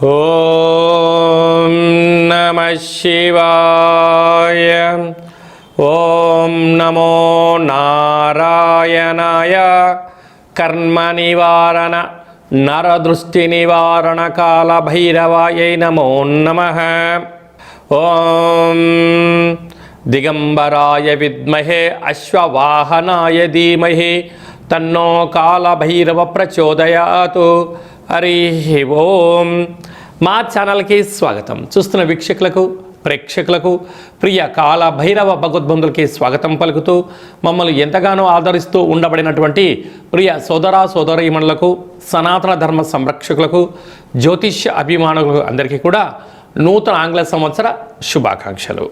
ఓం నమః శివాయ. ఓం నమో నారాయణాయ. కర్మ నివారణ నరదృష్టి నివారణ కాల భైరవాయై నమో నమః. ఓం దిగంబరాయ విద్మహే అశ్వవాహనాయ ధీమహి తన్నో కాల భైరవ ప్రచోదయాతు. హరి ఓం. మా ఛానల్కి స్వాగతం. చూస్తున్న వీక్షకులకు ప్రేక్షకులకు ప్రియ కాల భైరవ భగవద్బంధులకి స్వాగతం పలుకుతూ మమ్మల్ని ఎంతగానో ఆదరిస్తూ ఉండబడినటువంటి ప్రియ సోదర సోదరీమణులకు, సనాతన ధర్మ సంరక్షకులకు, జ్యోతిష్య అభిమానులకు అందరికీ కూడా నూతన ఆంగ్ల సంవత్సర శుభాకాంక్షలు.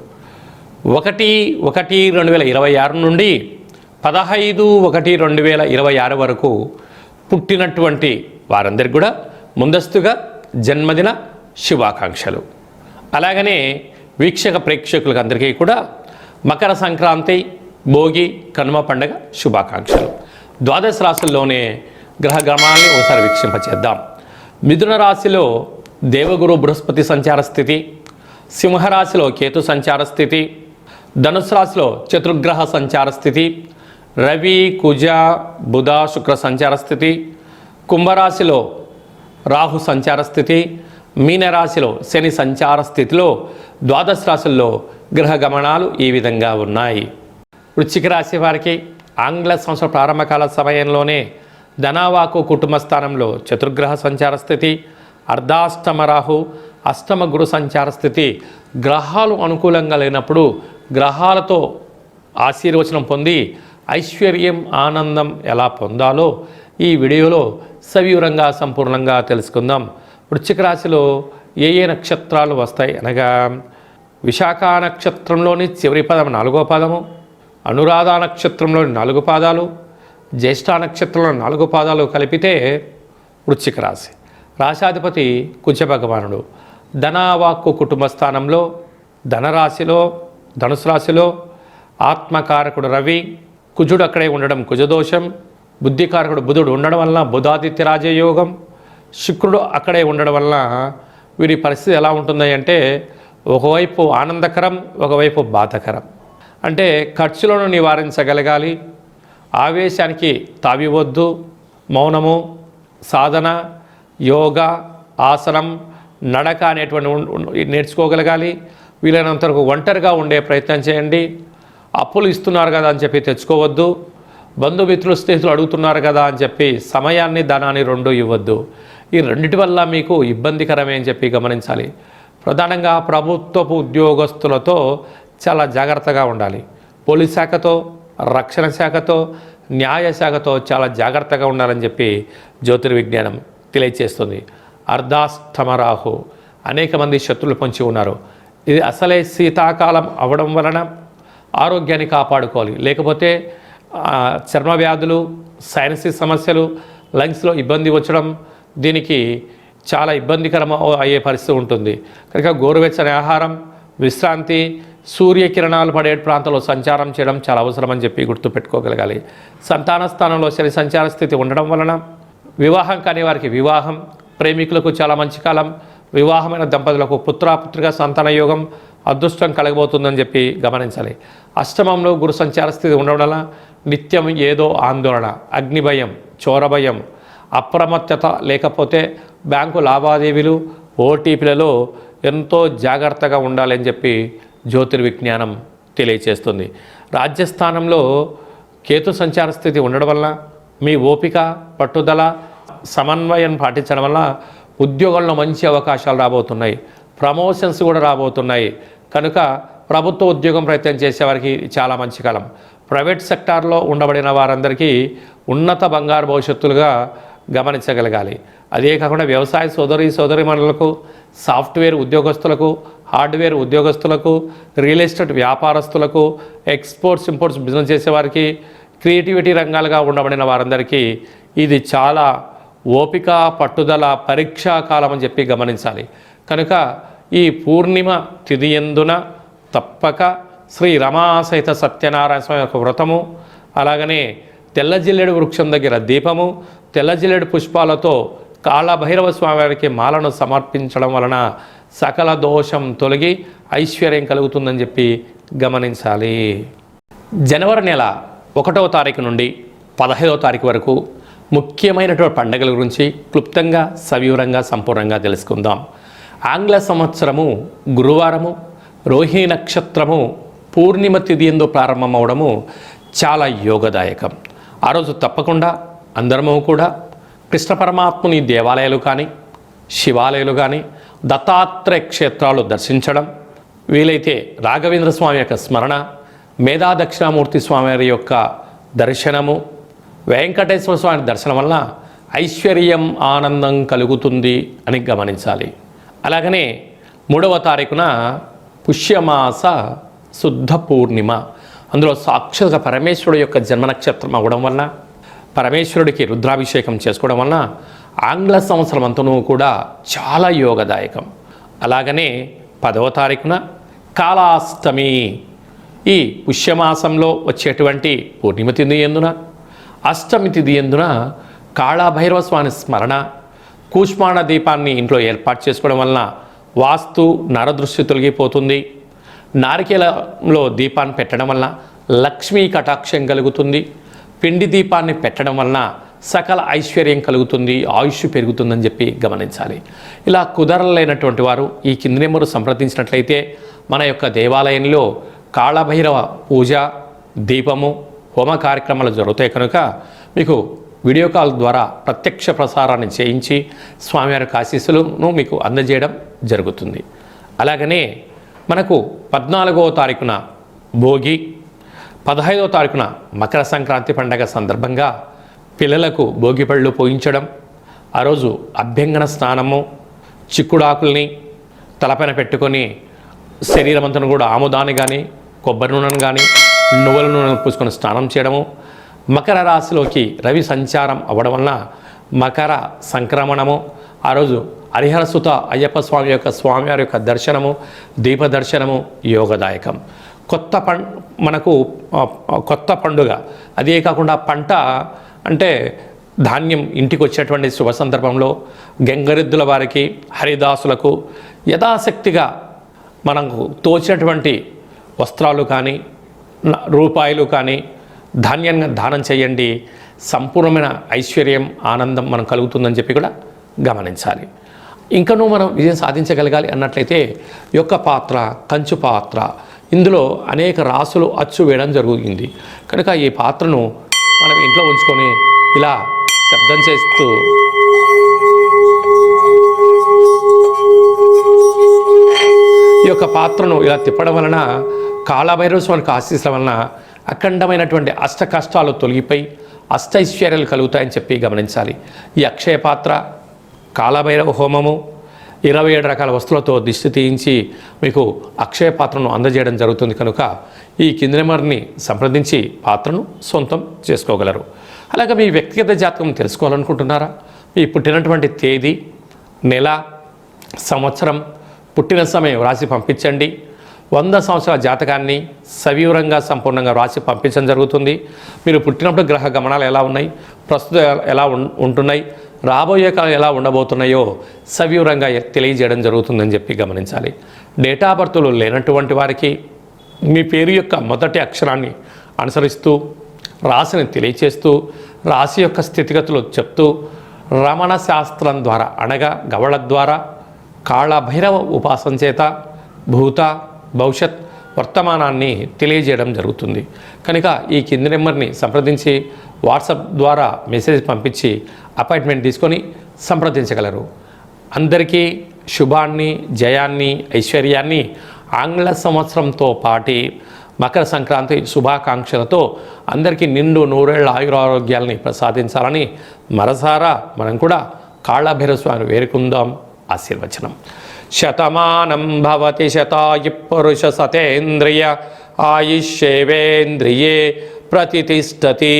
1/1/2026 నుండి 15/1/2026 వరకు పుట్టినటువంటి వారందరికీ కూడా ముందస్తుగా జన్మదిన శుభాకాంక్షలు. అలాగనే వీక్షక ప్రేక్షకులకు అందరికీ కూడా మకర సంక్రాంతి, భోగి, కనుమ పండుగ శుభాకాంక్షలు. ద్వాదశ రాశుల్లోనే గ్రహ గమనాన్ని ఒకసారి వీక్షింపచేద్దాం. మిథున రాశిలో దేవగురు బృహస్పతి సంచార స్థితి, సింహరాశిలో కేతు సంచార స్థితి, ధనుసు రాశిలో చతుర్గ్రహ సంచార స్థితి, రవి, కుజ, బుధ, శుక్ర సంచార స్థితి, కుంభరాశిలో రాహు సంచార స్థితి, మీనరాశిలో శని సంచార స్థితిలో ద్వాదశ రాశుల్లో గ్రహ గమనాలు ఈ విధంగా ఉన్నాయి. వృశ్చిక రాశి వారికి ఆంగ్ల సంవత్సర ప్రారంభకాల సమయంలోనే ధనావాకు కుటుంబ స్థానంలో చతుర్గ్రహ సంచార స్థితి, అర్ధాష్టమ రాహు, అష్టమ గురు సంచార స్థితి. గ్రహాలు అనుకూలంగా లేనప్పుడు గ్రహాలతో ఆశీర్వచనం పొంది ఐశ్వర్యం, ఆనందం ఎలా పొందాలో ఈ వీడియోలో సవివరంగా సంపూర్ణంగా తెలుసుకుందాం. వృశ్చిక రాశిలో ఏ నక్షత్రాలు వస్తాయి అనగా విశాఖ నక్షత్రంలోని చివరి పదం 4వ పాదము, అనురాధ నక్షత్రంలోని 4 పాదాలు, జ్యేష్ఠ నక్షత్రంలో 4 పాదాలు కలిపితే వృశ్చిక రాశి. రాశాధిపతి కుజ భగవానుడు. ధనవాక్కు కుటుంబ స్థానంలో ధనరాశిలో ధనుసు రాశిలో ఆత్మకారకుడు రవి, కుజుడు అక్కడే ఉండడం కుజదోషం, బుద్ధికారకుడు బుధుడు ఉండడం వలన బుధాదిత్య రాజయోగం, శుక్రుడు అక్కడే ఉండడం వలన వీరి పరిస్థితి ఎలా ఉంటుంది అంటే ఒకవైపు ఆనందకరం, ఒకవైపు బాధకరం. అంటే ఖర్చులను నివారించగలగాలి, ఆవేశానికి తావివద్దు, మౌనము, సాధన, యోగా, ఆసనం, నడక అనేటువంటి నేర్చుకోగలగాలి. వీలైనంత వరకు ఒంటరిగా ఉండే ప్రయత్నం చేయండి. అప్పులు ఇస్తున్నారు కదా అని చెప్పి తెచ్చుకోవద్దు. బంధుమిత్రులు, స్నేహితులు అడుగుతున్నారు కదా అని చెప్పి సమయాన్ని, ధనాన్ని రెండూ ఇవ్వద్దు. ఈ రెండిటి వల్ల మీకు ఇబ్బందికరమే అని చెప్పి గమనించాలి. ప్రధానంగా ప్రభుత్వపు ఉద్యోగస్తులతో చాలా జాగ్రత్తగా ఉండాలి. పోలీస్ శాఖతో, రక్షణ శాఖతో, న్యాయ శాఖతో చాలా జాగ్రత్తగా ఉండాలని చెప్పి జ్యోతిర్విజ్ఞానం తెలియచేస్తుంది. అర్ధాష్టమ రాహు, అనేక మంది శత్రువులు పొంచి ఉన్నారు. ఇది అసలే శీతాకాలం అవడం వలన ఆరోగ్యాన్ని కాపాడుకోవాలి. లేకపోతే చర్మ వ్యాధులు, సైనసిస్ సమస్యలు, లంగ్స్లో ఇబ్బంది వచ్చడం, దీనికి చాలా ఇబ్బందికరం అయ్యే పరిస్థితి ఉంటుంది. కనుక గోరువెచ్చని ఆహారం, విశ్రాంతి, సూర్యకిరణాలు పడే ప్రాంతంలో సంచారం చేయడం చాలా అవసరం అని చెప్పి గుర్తుపెట్టుకోగలగాలి. సంతాన స్థానంలో శని సంచార స్థితి ఉండడం వలన వివాహం కాని వారికి వివాహం, ప్రేమికులకు చాలా మంచి కాలం, వివాహమైన దంపతులకు పుత్రిక సంతాన యోగం, అదృష్టం కలగబోతుందని చెప్పి గమనించాలి. అష్టమంలో గురు సంచార స్థితి ఉండడం వల్ల నిత్యం ఏదో ఆందోళన, అగ్నిభయం, చోరభయం, అప్రమత్తత, లేకపోతే బ్యాంకు లావాదేవీలు, ఓటీపీలలో ఎంతో జాగ్రత్తగా ఉండాలని చెప్పి జ్యోతిర్విజ్ఞానం తెలియచేస్తుంది. రాజ్యస్థానంలో కేతు సంచార స్థితి ఉండడం వల్ల మీ ఓపిక, పట్టుదల, సమన్వయం పాటించడం వల్ల ఉద్యోగంలో మంచి అవకాశాలు రాబోతున్నాయి. ప్రమోషన్స్ కూడా రాబోతున్నాయి. కనుక ప్రభుత్వ ఉద్యోగం ప్రయత్నం చేసేవారికి చాలా మంచి కాలం. ప్రైవేట్ సెక్టార్లో ఉండబడిన వారందరికీ ఉన్నత బంగారు భవిష్యత్తులుగా గమనించగలగాలి. అదే కాకుండా వ్యవసాయ సోదరీమణులకు, సాఫ్ట్వేర్ ఉద్యోగస్తులకు, హార్డ్వేర్ ఉద్యోగస్తులకు, రియల్ ఎస్టేట్ వ్యాపారస్తులకు, ఎక్స్పోర్ట్స్ ఇంపోర్ట్స్ బిజినెస్ చేసేవారికి, క్రియేటివిటీ రంగాలుగా ఉండబడిన వారందరికీ ఇది చాలా ఓపిక, పట్టుదల, పరీక్షా కాలం అని చెప్పి గమనించాలి. కనుక ఈ పూర్ణిమ తిథి యందున తప్పక శ్రీ రమాసహిత సత్యనారాయణ స్వామి యొక్క వ్రతము, అలాగనే తెల్ల జిల్లేడు వృక్షం దగ్గర దీపము, తెల్ల జిల్లేడు పుష్పాలతో కాళభైరవ స్వామి వారికి మాలను సమర్పించడం వలన సకల దోషం తొలగి ఐశ్వర్యం కలుగుతుందని చెప్పి గమనించాలి. జనవరి నెల 1వ తారీఖు నుండి 15వ తారీఖు వరకు ముఖ్యమైనటువంటి పండుగల గురించి క్లుప్తంగా సవివరంగా సంపూర్ణంగా తెలుసుకుందాం. ఆంగ్ల సంవత్సరము గురువారము రోహిణి నక్షత్రము పూర్ణిమ తిథి యందు ప్రారంభమవడము చాలా యోగదాయకం. ఆ రోజు తప్పకుండా అందరము కూడా కృష్ణ పరమాత్ముని దేవాలయాలు కానీ శివాలయాలు కానీ దత్తాత్రేయ క్షేత్రాలు దర్శించడం, వీలైతే రాఘవేంద్ర స్వామి యొక్క స్మరణ, మేధా దక్షిణామూర్తి స్వామి వారి యొక్క దర్శనము, వెంకటేశ్వర స్వామి దర్శనం వలన ఐశ్వర్యం ఆనందం కలుగుతుంది అని గమనించాలి. అలాగనే 3వ తారీఖున పుష్యమాస శుద్ధ పూర్ణిమ, అందులో సాక్షాత్గా పరమేశ్వరుడు యొక్క జన్మ నక్షత్రం అవ్వడం వలన పరమేశ్వరుడికి రుద్రాభిషేకం చేసుకోవడం వలన ఆంగ్ల సంవత్సరం అంతనూ కూడా చాలా యోగదాయకం. అలాగనే 10వ తారీఖున కాళాష్టమి, ఈ పుష్యమాసంలో వచ్చేటువంటి పూర్ణిమ తిథి ఎందున అష్టమి తిథి ఎందున కాళభైరవ స్వామి స్మరణ, కూష్మాండ దీపాన్ని ఇంట్లో ఏర్పాటు చేసుకోవడం వలన వాస్తు నరదృష్టి తొలగిపోతుంది. నారికేలంలో దీపాన్ని పెట్టడం వలన లక్ష్మీ కటాక్షం కలుగుతుంది. పిండి దీపాన్ని పెట్టడం వలన సకల ఐశ్వర్యం కలుగుతుంది, ఆయుష్ పెరుగుతుందని చెప్పి గమనించాలి. ఇలా కుదరలేనటువంటి వారు ఈ కింది నెంబరు సంప్రదించినట్లయితే మన యొక్క దేవాలయంలో కాళభైరవ పూజ, దీపము, హోమ కార్యక్రమాలు జరుగుతాయి కనుక మీకు వీడియో కాల్ ద్వారా ప్రత్యక్ష ప్రసారాన్ని చేయించి స్వామివారి ఆశీస్సులను మీకు అందజేయడం జరుగుతుంది. అలాగనే మనకు 14వ తారీఖున భోగి, 15వ తారీఖున మకర సంక్రాంతి పండగ సందర్భంగా పిల్లలకు భోగి పళ్ళు పోయించడం, ఆ రోజు అభ్యంగన స్నానము, చిక్కుడాకుల్ని తలపైన పెట్టుకొని శరీరం అంతా కూడా ఆముదాన్ని కానీ కొబ్బరి నూనెను కానీ నువ్వుల నూనెను పూసుకొని స్నానం చేయడము, మకర రాశిలోకి రవి సంచారం అవ్వడం వలన మకర సంక్రమణము, ఆ రోజు హరిహరసుత అయ్యప్ప స్వామి యొక్క స్వామివారి యొక్క దర్శనము, దీప దర్శనము యోగదాయకం. మనకు కొత్త పండుగ, అదే కాకుండా పంట అంటే ధాన్యం ఇంటికి వచ్చేటువంటి శుభ సందర్భంలో గంగరెద్దుల వారికి, హరిదాసులకు యథాశక్తిగా మనకు తోచినటువంటి వస్త్రాలు కానీ రూపాయలు కానీ ధాన్యంగా దానం చేయండి. సంపూర్ణమైన ఐశ్వర్యం ఆనందం మనం కలుగుతుందని చెప్పి కూడా గమనించాలి. ఇంకనూ మనం విజయం సాధించగలగాలి అన్నట్లయితే యొక్క పాత్ర, కంచు పాత్ర, ఇందులో అనేక రాసులు అచ్చు వేయడం జరుగుతుంది కనుక ఈ పాత్రను మనం ఇంట్లో ఉంచుకొని ఇలా శబ్దం చేస్తూ ఈ యొక్క పాత్రను ఇలా తిప్పడం వలన కాళభైరవ స్వామికి ఆశీస్సుల వలన అఖండమైనటువంటి అష్ట కష్టాలు తొలగిపోయి అష్టైశ్వర్యాలు కలుగుతాయని చెప్పి గమనించాలి. ఈ అక్షయ పాత్ర, కాళభైరవ హోమము, 27 రకాల వస్తువులతో దిష్టి తీయించి మీకు అక్షయ పాత్రను అందజేయడం జరుగుతుంది కనుక ఈ కింది నెంబర్ని సంప్రదించి పాత్రను సొంతం చేసుకోగలరు. అలాగే మీ వ్యక్తిగత జాతకం తెలుసుకోవాలనుకుంటున్నారా? మీ పుట్టినటువంటి తేదీ, నెల, సంవత్సరం, పుట్టిన సమయం రాసి పంపించండి. 100 సంవత్సరాల జాతకాన్ని సవివరంగా సంపూర్ణంగా రాసి పంపించడం జరుగుతుంది. మీరు పుట్టినప్పుడు గ్రహ గమనాలు ఎలా ఉన్నాయి, ప్రస్తుతం ఎలా ఉంటున్నాయి, రాబోయే కాలం ఎలా ఉండబోతున్నాయో సవివరంగా తెలియజేయడం జరుగుతుందని చెప్పి గమనించాలి. డేటా బర్త్లు లేనటువంటి వారికి మీ పేరు యొక్క మొదటి అక్షరాన్ని అనుసరిస్తూ రాశిని తెలియచేస్తూ రాశి యొక్క స్థితిగతులు చెప్తూ రమణ శాస్త్రం ద్వారా అనగా గవళ ద్వారా కాళభైరవ ఉపాసన చేత భూత భవిష్యత్ వర్తమానాన్ని తెలియజేయడం జరుగుతుంది కనుక ఈ కింది నెంబర్ని సంప్రదించి వాట్సాప్ ద్వారా మెసేజ్ పంపించి అపాయింట్మెంట్ తీసుకొని సంప్రదించగలరు. అందరికీ శుభాన్ని, జయాన్ని, ఐశ్వర్యాన్ని ఆంగ్ల సంవత్సరంతో పాటి మకర సంక్రాంతి శుభాకాంక్షలతో అందరికీ నిండు నూరేళ్ల ఆయురారోగ్యాలని ప్రసాదించాలని మనసారా మనం కూడా కాళభైరవ స్వామిని వేరుకుందాం. ఆశీర్వచనం. శతమానం భవతి శతాయు పురుష సతేంద్రియ ఆయుష్యేవేంద్రియే ప్రతిష్టతి.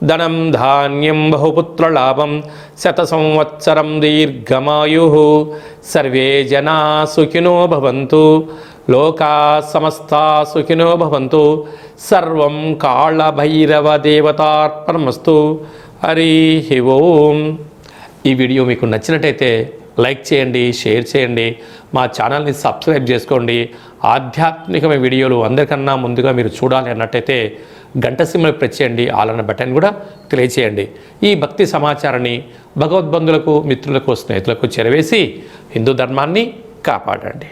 ధనం ధాన్యం బహుపుత్రలాభం శత సంవత్సరం దీర్ఘమాయు. సర్వే జనా సుఖినో భవంతు. లోకా సమస్తా సుఖినో భవంతు. సర్వం కాళభైరవ దేవతార్పణమస్తు. హరి ఓం. ఈ వీడియో మీకు నచ్చినట్టయితే లైక్ చేయండి, షేర్ చేయండి, మా ఛానల్ని సబ్స్క్రైబ్ చేసుకోండి. ఆధ్యాత్మికమైన వీడియోలు అందరికన్నా ముందుగా మీరు చూడాలి అన్నట్టయితే గంట సింబల్ ప్రెస్ చేయండి, ఆల్ అన్న బటన్ కూడా తెలియచేయండి. ఈ భక్తి సమాచారాన్ని భగవద్బంధులకు, మిత్రులకు, స్నేహితులకు చేరవేసి హిందూ ధర్మాన్ని కాపాడండి.